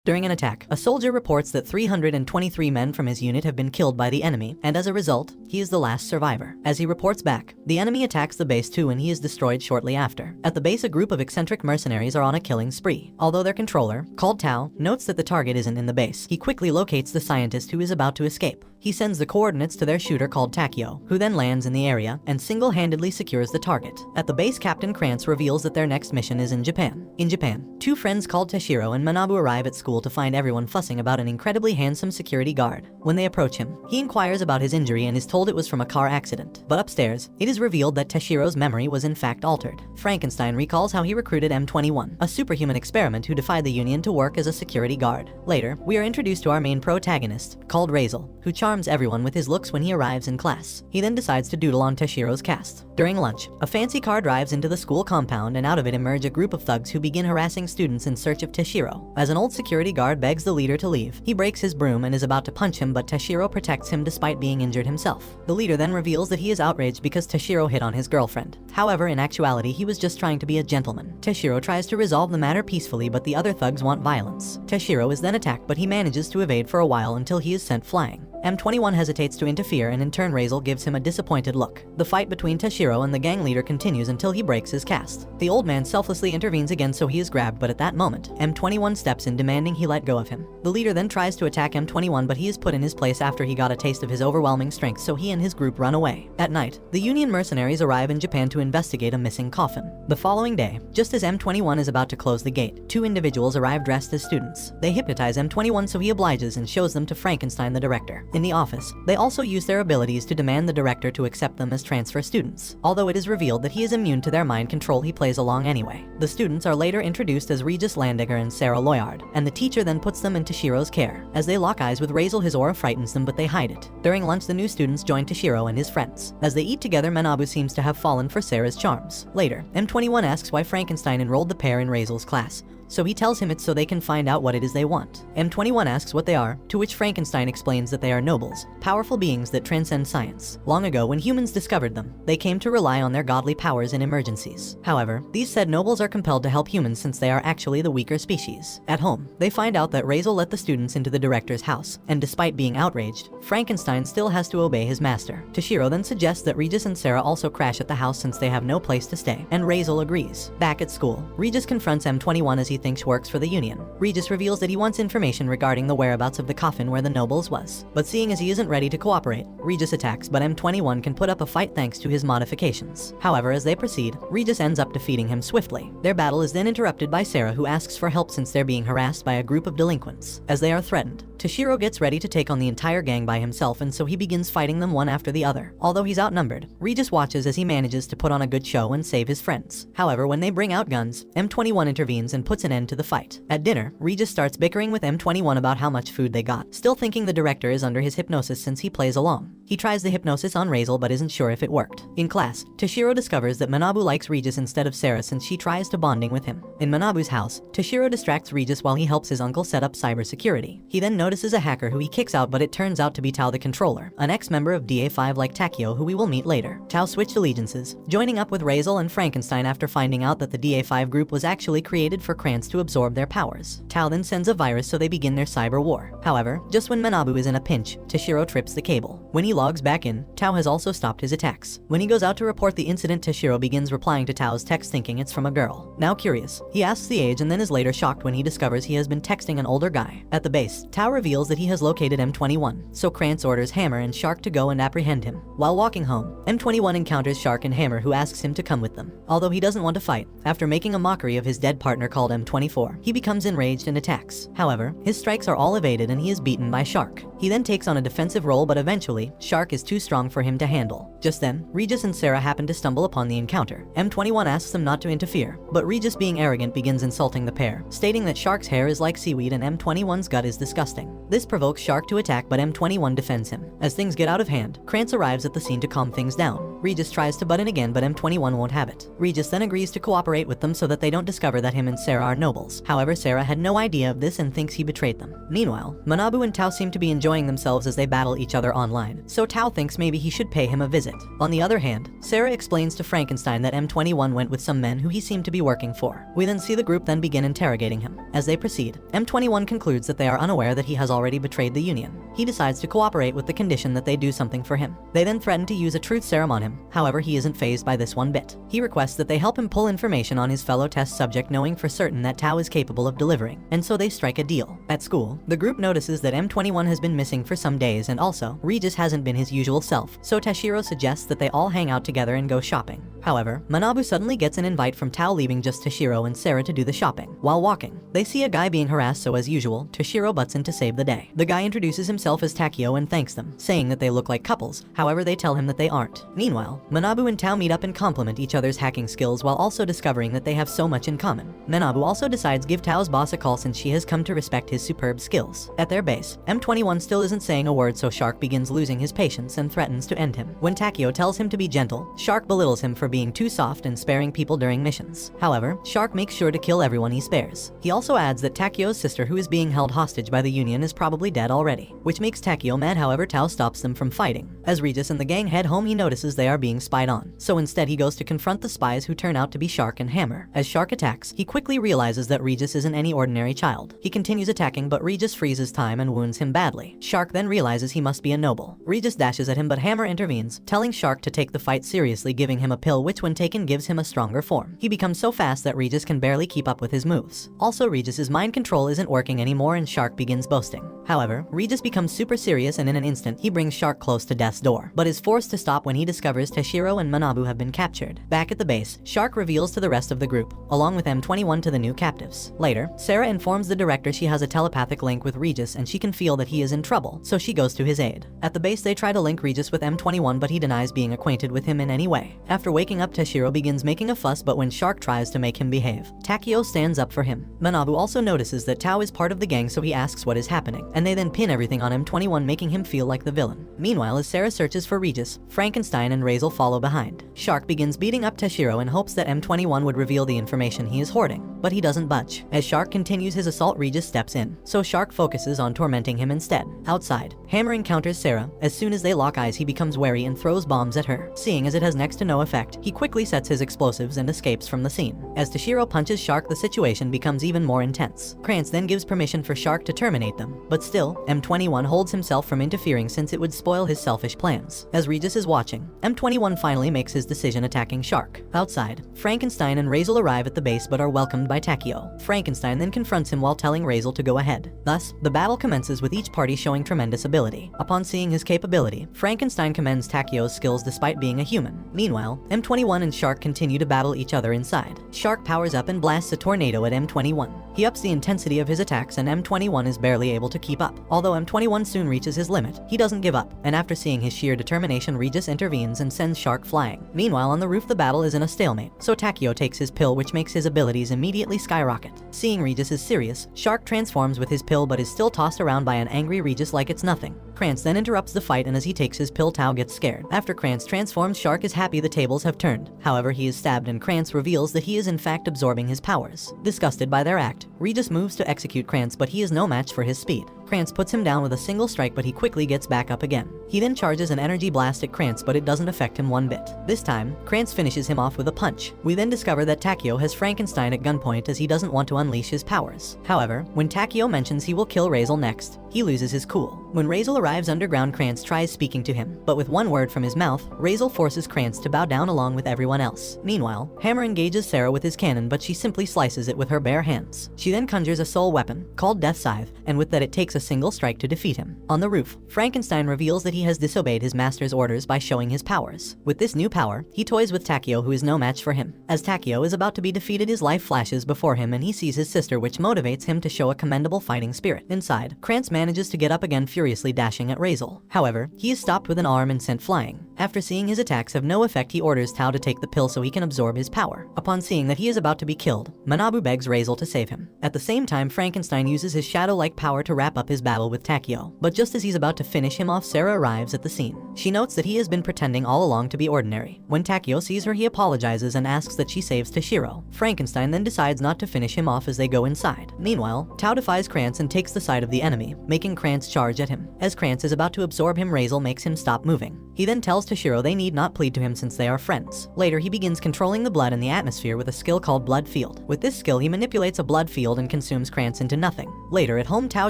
During an attack, a soldier reports that 323 men from his unit have been killed by the enemy, and as a result, he is the last survivor. As he reports back, the enemy attacks the base too and he is destroyed shortly after. At the base, a group of eccentric mercenaries are on a killing spree. Although their controller, called Tao, notes that the target isn't in the base, he quickly locates the scientist who is about to escape. He sends the coordinates to their shooter called Takio, who then lands in the area and single-handedly secures the target. At the base, Captain Krantz reveals that their next mission is in Japan. In Japan, two friends called Tashiro and Manabu arrive at school to find everyone fussing about an incredibly handsome security guard. When they approach him, he inquires about his injury and is told it was from a car accident. But upstairs, it is revealed that Tashiro's memory was in fact altered. Frankenstein recalls how he recruited M21, a superhuman experiment who defied the Union to work as a security guard. Later, we are introduced to our main protagonist, called Razel, who charms everyone with his looks when he arrives in class. He then decides to doodle on Tashiro's cast. During lunch, a fancy car drives into the school compound and out of it emerge a group of thugs who begin harassing students in search of Tashiro. As an old security guard begs the leader to leave, he breaks his broom and is about to punch him, but Tashiro protects him despite being injured himself. The leader then reveals that he is outraged because Tashiro hit on his girlfriend. However, in actuality, he was just trying to be a gentleman. Tashiro tries to resolve the matter peacefully, but the other thugs want violence. Tashiro is then attacked, but he manages to evade for a while until he is sent flying. M21 hesitates to interfere and in turn Razel gives him a disappointed look. The fight between Tashiro and the gang leader continues until he breaks his cast. The old man selflessly intervenes again, so he is grabbed, but at that moment, M21 steps in demanding he let go of him. The leader then tries to attack M21, but he is put in his place after he got a taste of his overwhelming strength, so he and his group run away. At night, the Union mercenaries arrive in Japan to investigate a missing coffin. The following day, just as M21 is about to close the gate, two individuals arrive dressed as students. They hypnotize M21, so he obliges and shows them to Frankenstein, the director. In the office, they also use their abilities to demand the director to accept them as transfer students. Although it is revealed that he is immune to their mind control, he plays along anyway. The students are later introduced as Regis Landegger and Sarah Loyard, and the teacher then puts them in Tashiro's care. As they lock eyes with Razel, his aura frightens them, but they hide it. During lunch, the new students join Tashiro and his friends. As they eat together, Manabu seems to have fallen for Sarah's charms. Later, M21 asks why Frankenstein enrolled the pair in Razel's class, so he tells him it's so they can find out what it is they want. M21 asks what they are, to which Frankenstein explains that they are nobles, powerful beings that transcend science. Long ago, when humans discovered them, they came to rely on their godly powers in emergencies. However, these said nobles are compelled to help humans since they are actually the weaker species. At home, they find out that Razel let the students into the director's house, and despite being outraged, Frankenstein still has to obey his master. Tashiro then suggests that Regis and Sarah also crash at the house since they have no place to stay, and Razel agrees. Back at school, Regis confronts M21 as he thinks works for the Union. Regis reveals that he wants information regarding the whereabouts of the coffin where the nobles was. But seeing as he isn't ready to cooperate, Regis attacks, but M21 can put up a fight thanks to his modifications. However, as they proceed, Regis ends up defeating him swiftly. Their battle is then interrupted by Sarah, who asks for help since they're being harassed by a group of delinquents. As they are threatened, Tashiro gets ready to take on the entire gang by himself, and so he begins fighting them one after the other. Although he's outnumbered, Regis watches as he manages to put on a good show and save his friends. However, when they bring out guns, M21 intervenes and puts an end to the fight. At dinner, Regis starts bickering with M21 about how much food they got, still thinking the director is under his hypnosis since he plays along. He tries the hypnosis on Razel but isn't sure if it worked. In class, Tashiro discovers that Manabu likes Regis instead of Sarah since she tries to bonding with him. In Manabu's house, Tashiro distracts Regis while he helps his uncle set up cybersecurity. He then notices a hacker who he kicks out, but it turns out to be Tao the controller, an ex-member of DA5 like Takio who we will meet later. Tao switched allegiances, joining up with Razel and Frankenstein after finding out that the DA5 group was actually created for Krantz to absorb their powers. Tao then sends a virus so they begin their cyber war. However, just when Manabu is in a pinch, Tashiro trips the cable. When he logs back in, Tao has also stopped his attacks. When he goes out to report the incident, Tashiro begins replying to Tao's text thinking it's from a girl. Now curious, he asks the age and then is later shocked when he discovers he has been texting an older guy. At the base, Tao reveals that he has located M21, so Krantz orders Hammer and Shark to go and apprehend him. While walking home, M21 encounters Shark and Hammer, who asks him to come with them. Although he doesn't want to fight, after making a mockery of his dead partner called M24, he becomes enraged and attacks. However, his strikes are all evaded and he is beaten by Shark. He then takes on a defensive role, but eventually, Shark is too strong for him to handle. Just then, Regis and Sarah happen to stumble upon the encounter. M21 asks them not to interfere, but Regis, being arrogant, begins insulting the pair, stating that Shark's hair is like seaweed and M21's gut is disgusting. This provokes Shark to attack, but M21 defends him. As things get out of hand, Krantz arrives at the scene to calm things down. Regis tries to butt in again, but M21 won't have it. Regis then agrees to cooperate with them so that they don't discover that him and Sarah are aren't nobles. However, Sarah had no idea of this and thinks he betrayed them. Meanwhile, Manabu and Tao seem to be enjoying themselves as they battle each other online, so Tao thinks maybe he should pay him a visit. On the other hand, Sarah explains to Frankenstein that M21 went with some men who he seemed to be working for. We then see the group then begin interrogating him. As they proceed, M21 concludes that they are unaware that he has already betrayed the Union. He decides to cooperate with the condition that they do something for him. They then threaten to use a truth serum on him. However, he isn't fazed by this one bit. He requests that they help him pull information on his fellow test subject, knowing for certain that Tao is capable of delivering, and so they strike a deal. At school, the group notices that M21 has been missing for some days, and also, Regis hasn't been his usual self, so Tashiro suggests that they all hang out together and go shopping. However, Manabu suddenly gets an invite from Tao, leaving just Tashiro and Sarah to do the shopping. While walking, they see a guy being harassed, so as usual, Tashiro butts in to save the day. The guy introduces himself as Takio and thanks them, saying that they look like couples. However, they tell him that they aren't. Meanwhile, Manabu and Tao meet up and compliment each other's hacking skills while also discovering that they have so much in common. Manabu also decides give Tao's boss a call since she has come to respect his superb skills. At their base, M21 still isn't saying a word, so Shark begins losing his patience and threatens to end him. When Takio tells him to be gentle, Shark belittles him for being too soft and sparing people during missions. However, Shark makes sure to kill everyone he spares. He also adds that Takio's sister, who is being held hostage by the Union, is probably dead already, which makes Takio mad. However, Tao stops them from fighting. As Regis and the gang head home, he notices they are being spied on, so instead he goes to confront the spies, who turn out to be Shark and Hammer. As Shark attacks, he quickly realizes that Regis isn't any ordinary child. He continues attacking, but Regis freezes time and wounds him badly. Shark then realizes he must be a noble. Regis dashes at him, but Hammer intervenes, telling Shark to take the fight seriously, giving him a pill which when taken gives him a stronger form. He becomes so fast that Regis can barely keep up with his moves. Also, Regis's mind control isn't working anymore and Shark begins boasting. However, Regis becomes super serious and in an instant he brings Shark close to death's door, but is forced to stop when he discovers Tashiro and Manabu have been captured. Back at the base, Shark reveals to the rest of the group, along with M21, to the new captives. Later, Sarah informs the director she has a telepathic link with Regis and she can feel that he is in trouble, so she goes to his aid. At the base, they try to link Regis with M21, but he denies being acquainted with him in any way. After waking up, Tashiro begins making a fuss, but when Shark tries to make him behave, Takio stands up for him. Manabu also notices that Tao is part of the gang, so he asks what is happening, and they then pin everything on M21, making him feel like the villain. Meanwhile, as Sarah searches for Regis, Frankenstein and Razel follow behind. Shark begins beating up Tashiro in hopes that M21 would reveal the information he is hoarding, but he doesn't budge. As Shark continues his assault, Regis steps in, so Shark focuses on tormenting him instead. Outside, Hammer encounters Sarah. As soon as they lock eyes, he becomes wary and throws bombs at her. Seeing as it has next to no effect, he quickly sets his explosives and escapes from the scene. As Tashiro punches Shark, the situation becomes even more intense. Krantz then gives permission for Shark to terminate them, but still, M21 holds himself from interfering since it would spoil his selfish plans. As Regis is watching, M21 finally makes his decision, attacking Shark. Outside, Frankenstein and Razel arrive at the base but are welcomed by Takio. Frankenstein then confronts him while telling Razel to go ahead. Thus, the battle commences with each party showing tremendous ability. Upon seeing his capability, Frankenstein commends Takio's skills despite being a human. Meanwhile, M21 and Shark continue to battle each other inside. Shark powers up and blasts a tornado at M21. He ups the intensity of his attacks and M21 is barely able to keep up. Although M21 soon reaches his limit, he doesn't give up, and after seeing his sheer determination, Regis intervenes and sends Shark flying. Meanwhile, on the roof, the battle is in a stalemate, so Takio takes his pill, which makes his abilities immediately skyrocket. Seeing Regis is serious, Shark transforms with his pill but is still tossed around by an angry Regis like it's nothing. Krantz then interrupts the fight, and as he takes his pill, Tao gets scared. After Krantz transforms, Shark is happy the tables have turned. However, he is stabbed and Krantz reveals that he is in fact absorbing his powers. Disgusted by their act, Regis moves to execute Krantz, but he is no match for his speed. Krantz puts him down with a single strike, but he quickly gets back up again. He then charges an energy blast at Krantz, but it doesn't affect him one bit. This time, Krantz finishes him off with a punch. We then discover that Takio has Frankenstein at gunpoint as he doesn't want to unleash his powers. However, when Takio mentions he will kill Razel next, he loses his cool. When Razel arrives underground, Krantz tries speaking to him, but with one word from his mouth, Razel forces Krantz to bow down along with everyone else. Meanwhile, Hammer engages Sarah with his cannon, but she simply slices it with her bare hands. She then conjures a soul weapon, called Death Scythe, and with that it takes a single strike to defeat him. On the roof, Frankenstein reveals that he has disobeyed his master's orders by showing his powers. With this new power, he toys with Takio, who is no match for him. As Takio is about to be defeated, his life flashes before him and he sees his sister, which motivates him to show a commendable fighting spirit. Inside, Krantz manages to get up again, furiously dashing at Razel. However, he is stopped with an arm and sent flying. After seeing his attacks have no effect, he orders Tao to take the pill so he can absorb his power. Upon seeing that he is about to be killed, Manabu begs Razel to save him. At the same time, Frankenstein uses his shadow-like power to wrap up his battle with Takeo. But just as he's about to finish him off, Sarah arrives at the scene. She notes that he has been pretending all along to be ordinary. When Takeo sees her, he apologizes and asks that she saves Toshiro. Frankenstein then decides not to finish him off as they go inside. Meanwhile, Tao defies Krantz and takes the side of the enemy, making Krantz charge at him. As Krantz is about to absorb him, Razel makes him stop moving. He then tells Toshiro they need not plead to him since they are friends. Later, he begins controlling the blood in the atmosphere with a skill called Blood Field. With this skill, he manipulates a blood field and consumes Krantz into nothing. Later at home, Tao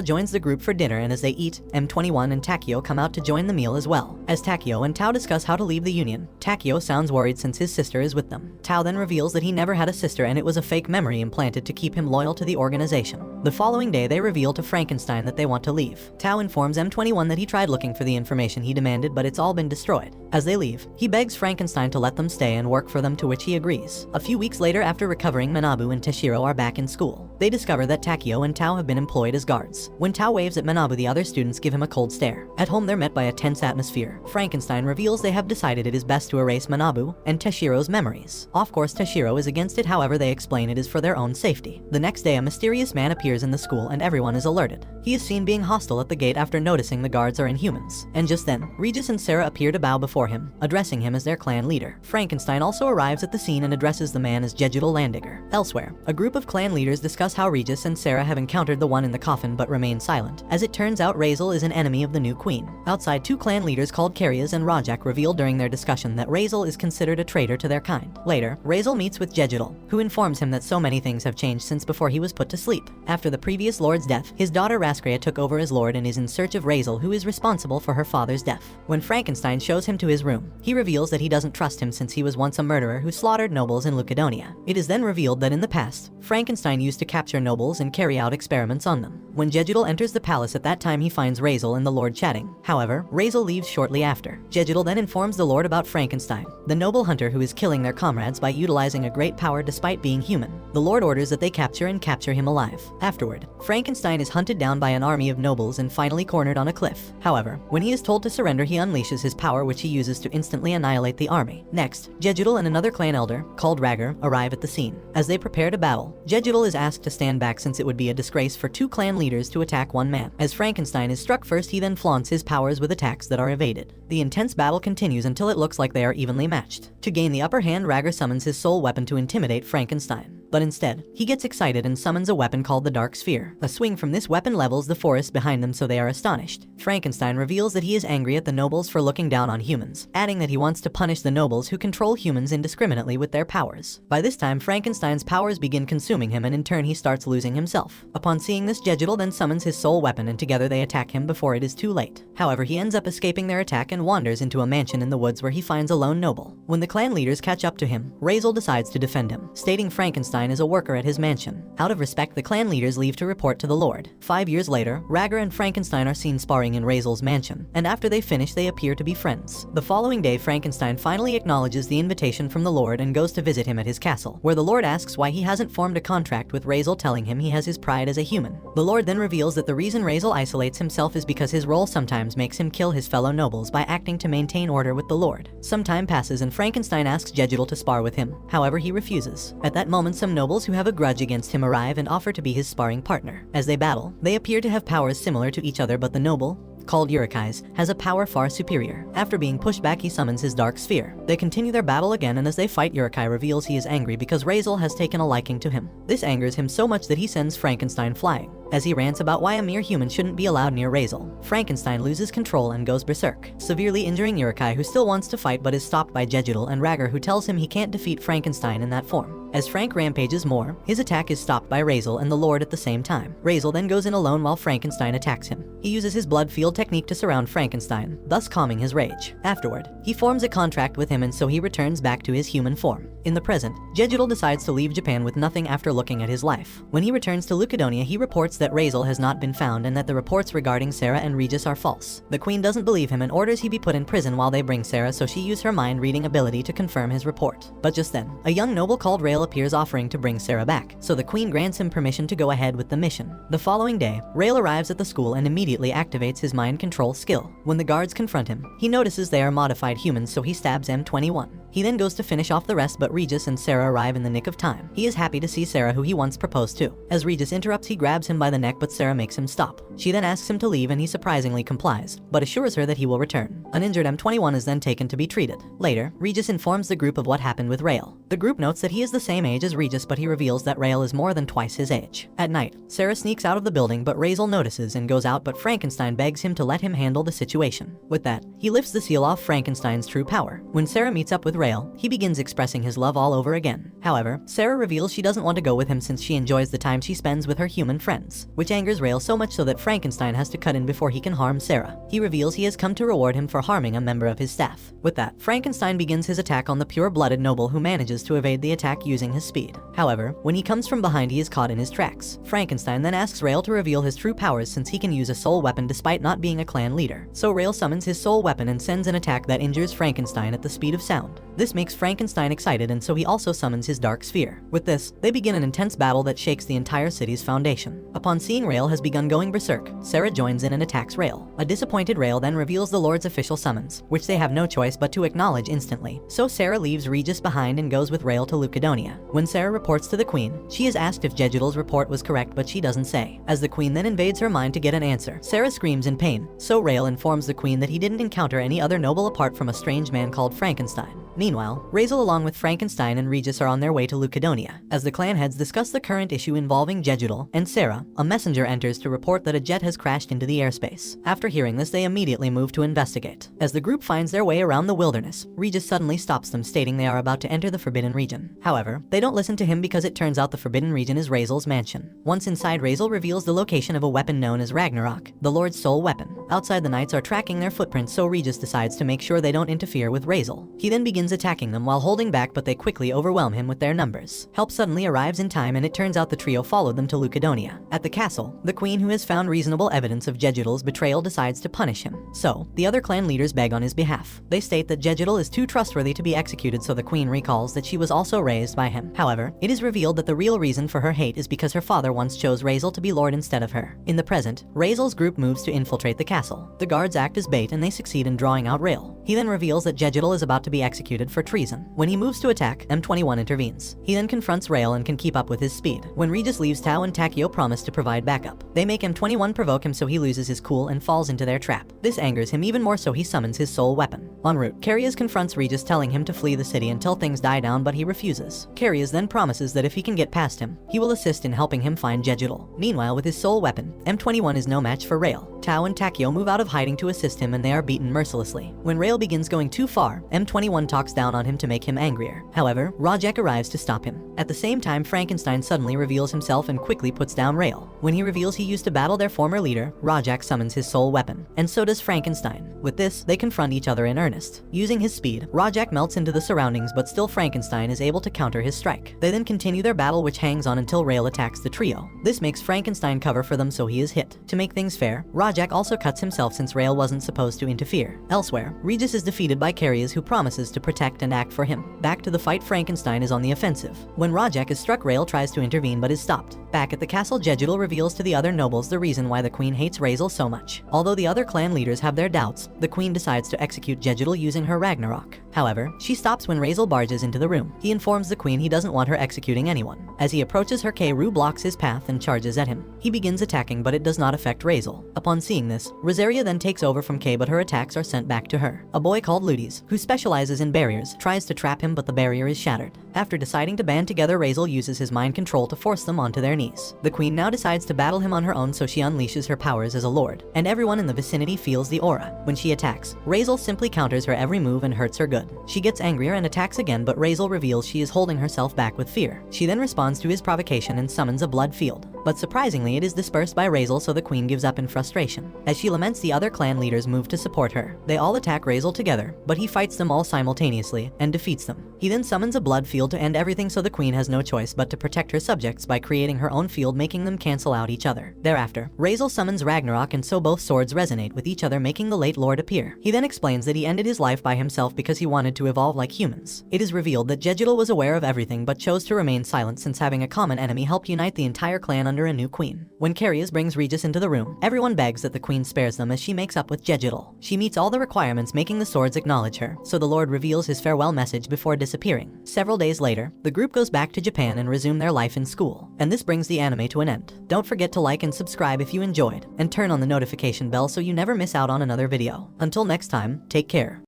joins the group for dinner, and as they eat, M21 and Takeo come out to join the meal as well. As Takeo and Tao discuss how to leave the Union, Takeo sounds worried since his sister is with them. Tao then reveals that he never had a sister and it was a fake memory implanted to keep him loyal to the organization. The following day, they reveal to Frankenstein that they want to leave. Tao informs M21 that he tried looking for the information he demanded, but it's all been destroyed. As they leave, he begs Frankenstein to let them stay and work for them, to which he agrees. A few weeks later, after recovering, Manabu and Toshiro are back in school. They discover that Takeo and Tao have been employed as guards. When Tao waves at Manabu, the other students give him a cold stare. At home, they're met by a tense atmosphere. Frankenstein reveals they have decided it is best to erase Manabu and Toshiro's memories. Of course, Toshiro is against it, however they explain it is for their own safety. The next day, a mysterious man appears in the school and everyone is alerted. He is seen being hostile at the gate after noticing the guards are Inhumans. And just then, Regis and Sarah appear to bow before him, addressing him as their clan leader. Frankenstein also arrives at the scene and addresses the man as Jegital Landigger. Elsewhere, a group of clan leaders discuss how Regis and Sarah have encountered the one in the coffin but remain silent. As it turns out, Razel is an enemy of the new queen. Outside, two clan leaders called Karias and Rajak reveal during their discussion that Razel is considered a traitor to their kind. Later, Razel meets with Jegital, who informs him that so many things have changed since before he was put to sleep. After the previous lord's death, his daughter Raskrea took over as lord and is in search of Razel, who is responsible for her father's death. When Frankenstein shows him to his room, he reveals that he doesn't trust him since he was once a murderer who slaughtered nobles in Lucadonia. It is then revealed that in the past, Frankenstein used to capture nobles and carry out experiments on them. When Jegital enters the palace at that time, he finds Razel and the lord chatting. However, Razel leaves shortly after. Jegital then informs the lord about Frankenstein, the noble hunter who is killing their comrades by utilizing a great power despite being human. The lord orders that they capture him alive. Afterward, Frankenstein is hunted down by an army of nobles and finally cornered on a cliff. However, when he is told to surrender, he unleashes his power, which he uses to instantly annihilate the army. Next, Jegital and another clan elder, called Rager, arrive at the scene. As they prepare to battle, Jegital is asked to stand back since it would be a disgrace for two clan leaders to attack one man. As Frankenstein is struck first, he then flaunts his powers with attacks that are evaded. The intense battle continues until it looks like they are evenly matched. To gain the upper hand, Rager summons his soul weapon to intimidate Frankenstein. But instead, he gets excited and summons a weapon called the Dark Sphere. A swing from this weapon levels the forest behind them, so they are astonished. Frankenstein reveals that he is angry at the nobles for looking down on humans, adding that he wants to punish the nobles who control humans indiscriminately with their powers. By this time, Frankenstein's powers begin consuming him, and in turn he starts losing himself. Upon seeing this, Jegital then summons his soul weapon and together they attack him before it is too late. However, he ends up escaping their attack and wanders into a mansion in the woods where he finds a lone noble. When the clan leaders catch up to him, Razel decides to defend him, stating Frankenstein is a worker at his mansion. Out of respect, the clan leaders leave to report to the Lord. 5 years later, Rager and Frankenstein are seen sparring in Razel's mansion, and after they finish, they appear to be friends. The following day, Frankenstein finally acknowledges the invitation from the Lord and goes to visit him at his castle, where the Lord asks why he hasn't formed a contract with Razel, telling him he has his pride as a human. The Lord then reveals that the reason Razel isolates himself is because his role sometimes makes him kill his fellow nobles by acting to maintain order with the Lord. Some time passes and Frankenstein asks Jegital to spar with him. However, he refuses. At that moment, some nobles who have a grudge against him arrive and offer to be his sparring partner. As they battle, they appear to have powers similar to each other, but the noble, called Urukai's, has a power far superior. After being pushed back, he summons his Dark Sphere. They continue their battle again, and as they fight, Urukai reveals he is angry because Razel has taken a liking to him. This angers him so much that he sends Frankenstein flying. As he rants about why a mere human shouldn't be allowed near Razel, Frankenstein loses control and goes berserk, severely injuring Urukai, who still wants to fight but is stopped by Jegital and Rager, who tells him he can't defeat Frankenstein in that form. As Frank rampages more, his attack is stopped by Razel and the Lord at the same time. Razel then goes in alone while Frankenstein attacks him. He uses his blood field technique to surround Frankenstein, thus calming his rage. Afterward, he forms a contract with him, and so he returns back to his human form. In the present, Jegital decides to leave Japan with nothing after looking at his life. When he returns to Lucadonia, he reports that Razel has not been found and that the reports regarding Sarah and Regis are false. The queen doesn't believe him and orders he be put in prison while they bring Sarah, so she uses her mind-reading ability to confirm his report. But just then, a young noble called Rael Rael appears offering to bring Sarah back, so the queen grants him permission to go ahead with the mission. The following day, Rael arrives at the school and immediately activates his mind control skill. When the guards confront him, he notices they are modified humans, so he stabs M21. He then goes to finish off the rest, but Regis and Sarah arrive in the nick of time. He is happy to see Sarah, who he once proposed to. As Regis interrupts, he grabs him by the neck, but Sarah makes him stop. She then asks him to leave and he surprisingly complies, but assures her that he will return. An injured M21 is then taken to be treated. Later, Regis informs the group of what happened with Rael. The group notes that he is the same age as Regis, but he reveals that Rael is more than twice his age. At night, Sarah sneaks out of the building, but Razel notices and goes out, but Frankenstein begs him to let him handle the situation. With that, he lifts the seal off Frankenstein's true power. When Sarah meets up with Rael, he begins expressing his love all over again. However, Sarah reveals she doesn't want to go with him since she enjoys the time she spends with her human friends, which angers Rael so much so that Frankenstein has to cut in before he can harm Sarah. He reveals he has come to reward him for harming a member of his staff. With that, Frankenstein begins his attack on the pure-blooded noble, who manages to evade the attack using his speed. However, when he comes from behind, he is caught in his tracks. Frankenstein then asks Rael to reveal his true powers since he can use a soul weapon despite not being a clan leader. So Rael summons his soul weapon and sends an attack that injures Frankenstein at the speed of sound. This makes Frankenstein excited, and so he also summons his dark sphere. With this, they begin an intense battle that shakes the entire city's foundation. Upon seeing Rael has begun going berserk, Sarah joins in and attacks Rael. A disappointed Rael then reveals the Lord's official summons, which they have no choice but to acknowledge instantly. So Sarah leaves Regis behind and goes with Rael to Lucadonia. When Sarah reports to the queen, she is asked if Jejudal's report was correct, but she doesn't say. As the queen then invades her mind to get an answer, Sarah screams in pain. So Rael informs the queen that he didn't encounter any other noble apart from a strange man called Frankenstein. Meanwhile, Razel along with Frankenstein and Regis are on their way to Lucadonia. As the clan heads discuss the current issue involving Jejudal and Sarah, a messenger enters to report that a jet has crashed into the airspace. After hearing this, they immediately move to investigate. As the group finds their way around the wilderness, Regis suddenly stops them, stating they are about to enter the Forbidden Region. However, they don't listen to him because it turns out the Forbidden Region is Razel's mansion. Once inside, Razel reveals the location of a weapon known as Ragnarok, the Lord's soul weapon. Outside, the knights are tracking their footprints, so Regis decides to make sure they don't interfere with Razel. He then begins attacking them while holding back, but they quickly overwhelm him with their numbers. Help suddenly arrives in time, and it turns out the trio followed them to Lucadonia. At the castle, the queen, who has found reasonable evidence of Jejudal's betrayal, decides to punish him. So, the other clan leaders beg on his behalf. They state that Jejudal is too trustworthy to be executed, so the queen recalls that she was also raised by him. However, it is revealed that the real reason for her hate is because her father once chose Razel to be lord instead of her. In the present, Razel's group moves to infiltrate the castle. The guards act as bait and they succeed in drawing out Rael. He then reveals that Jejudal is about to be executed for treason. When he moves to attack, M21 intervenes. He then confronts Rael and can keep up with his speed. When Regis leaves, Tao and Takio promise to provide backup. They make M21 provoke him, so he loses his cool and falls into their trap. This angers him even more, so he summons his soul weapon. En route, Carius confronts Regis, telling him to flee the city until things die down, but he refuses. Carius then promises that if he can get past him, he will assist in helping him find Jejudal. Meanwhile, with his soul weapon, M21 is no match for Rael. Tao and Takio move out of hiding to assist him, and they are beaten mercilessly. When Rael begins going too far, M21 talks down on him to make him angrier. However, Rajek arrives to stop him. At the same time, Frankenstein suddenly reveals himself and quickly puts down Rael. When he reveals he used to battle their former leader, Rajek summons his soul weapon, and so does Frankenstein. With this, they confront each other in earnest. Using his speed, Rajek melts into the surroundings, but still Frankenstein is able to counter his strike. They then continue their battle, which hangs on until Rael attacks the trio. This makes Frankenstein cover for them, so he is hit. To make things fair, Rajek also cuts himself since Rael wasn't supposed to interfere. Elsewhere, Regis is defeated by Carius, who promises to protect and act for him. Back to the fight, Frankenstein is on the offensive. When Rajek is struck, Rael tries to intervene but is stopped. Back at the castle, Jejudal reveals to the other nobles the reason why the queen hates Razel so much. Although the other clan leaders have their doubts, the queen decides to execute Jejudal using her Ragnarok. However, she stops when Razel barges into the room. He informs the queen he doesn't want her executing anyone. As he approaches her, Keiru blocks his path and charges at him. He begins attacking, but it does not affect Razel. Upon seeing this, Rosaria then takes over from Kei, but her attacks are sent back to her. A boy called Ludis, who specializes in barriers, tries to trap him, but the barrier is shattered. After deciding to band together, Razel uses his mind control to force them onto their knees. The queen now decides to battle him on her own, so she unleashes her powers as a lord, and everyone in the vicinity feels the aura. When she attacks, Razel simply counters her every move and hurts her good. She gets angrier and attacks again, but Razel reveals she is holding herself back with fear. She then responds to his provocation and summons a blood field. But surprisingly, it is dispersed by Razel, so the queen gives up in frustration. As she laments, the other clan leaders move to support her. They all attack Razel together, but he fights them all simultaneously and defeats them. He then summons a blood field to end everything, so the queen has no choice but to protect her subjects by creating her own field, making them cancel out each other. Thereafter, Razel summons Ragnarok, and so both swords resonate with each other, making the late lord appear. He then explains that he ended his life by himself because he wanted to evolve like humans. It is revealed that Jejudo was aware of everything but chose to remain silent since having a common enemy helped unite the entire clan under a new queen. When Carius brings Regis into the room, everyone begs that the queen spares them as she makes up with Jejudo. She meets all the requirements, making the swords acknowledge her, so the Lord reveals his farewell message before disappearing. Several days later, the group goes back to Japan and resume their life in school, and this brings the anime to an end. Don't forget to like and subscribe if you enjoyed, and turn on the notification bell so you never miss out on another video. Until next time, take care.